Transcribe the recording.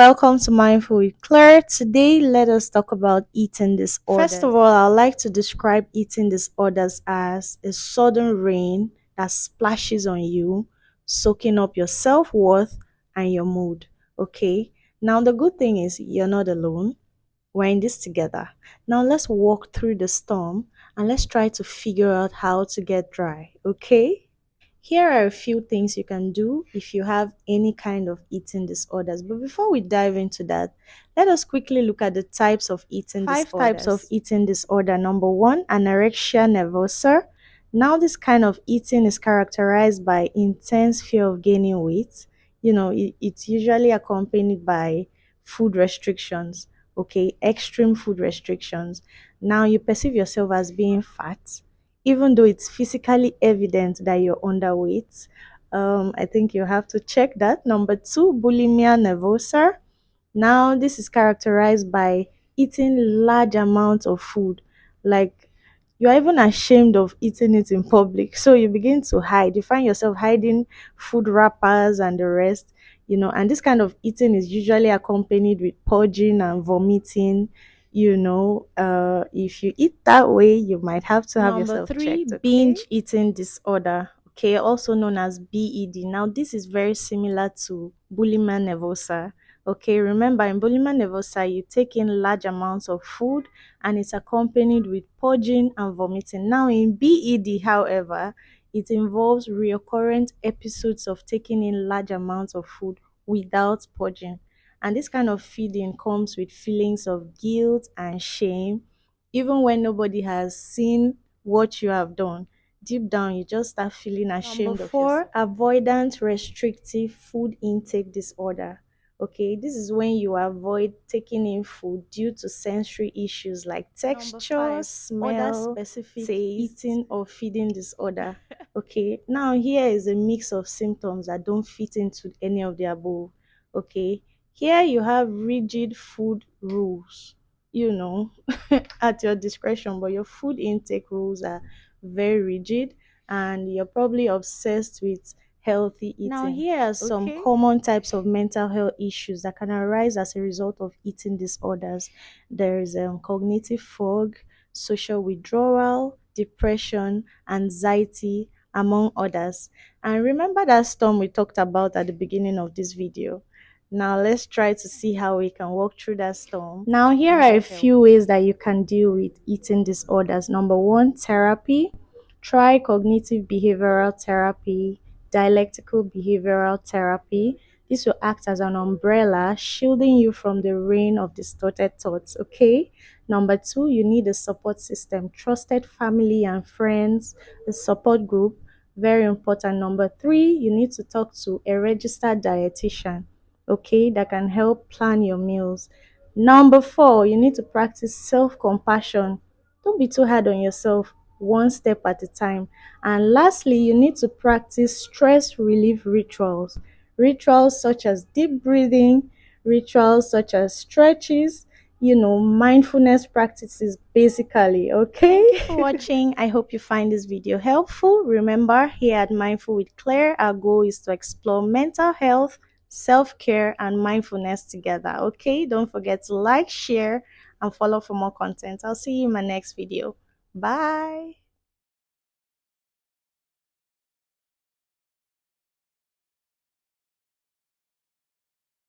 welcome to Mindful with Claire. Today, let us talk about eating disorders. First of all, I'd like to describe eating disorders as a sudden rain that splashes on you, soaking up your self worth and your mood. Okay, now the good thing is you're not alone. We're in this together. Now, let's walk through the storm and let's try to figure out how to get dry. Okay? Here are a few things you can do if you have any kind of eating disorders. But before we dive into that, let us quickly look at the types of eating disorders. 5 types of eating disorder. Number 1, anorexia nervosa. Now, this kind of eating is characterized by intense fear of gaining weight. It's usually accompanied by food restrictions, okay, extreme food restrictions. Now, you perceive yourself as being fat even though it's physically evident that you're underweight. I think you have to check that. Number 2, bulimia nervosa. Now, this is characterized by eating large amounts of food, like you're even ashamed of eating it in public. So you begin to hide. You find yourself hiding food wrappers and the rest, and this kind of eating is usually accompanied with purging and vomiting. If you eat that way, you might have to have Number yourself 3, checked. Okay? binge eating disorder, okay, also known as BED. Now, this is very similar to bulimia nervosa. Okay, remember in bulimia nervosa, you take in large amounts of food and it's accompanied with purging and vomiting. Now, in BED, however, it involves recurrent episodes of taking in large amounts of food without purging. And this kind of feeding comes with feelings of guilt and shame, even when nobody has seen what you have done. Deep down, you just start feeling ashamed of yourself. Number 4, avoidant restrictive food intake disorder. Okay, this is when you avoid taking in food due to sensory issues like texture, 5, smell, specific taste, eating or feeding disorder. Okay, now here is a mix of symptoms that don't fit into any of the above. Okay, here you have rigid food rules, at your discretion, but your food intake rules are very rigid and you're probably obsessed with healthy eating. Now, here are some common types of mental health issues that can arise as a result of eating disorders. There is cognitive fog, social withdrawal, depression, anxiety, among others. And remember that storm we talked about at the beginning of this video. Now, let's try to see how we can walk through that storm. Now, here are a few ways that you can deal with eating disorders. Number 1, therapy. Try cognitive behavioral therapy, dialectical behavioral therapy. This will act as an umbrella, shielding you from the rain of distorted thoughts, okay? Number 2, you need a support system, trusted family and friends, a support group, very important. Number 3, you need to talk to a registered dietitian, okay, that can help plan your meals. Number 4, you need to practice self-compassion. Don't be too hard on yourself, one step at a time. And lastly, you need to practice stress relief rituals. Rituals such as deep breathing, rituals such as stretches, mindfulness practices basically, okay? Thank you for watching. I hope you find this video helpful. Remember, here at Mindful with Claire, our goal is to explore mental health, self-care and mindfulness together. Okay, don't forget to like, share and follow for more content. I'll see you in my next video. Bye.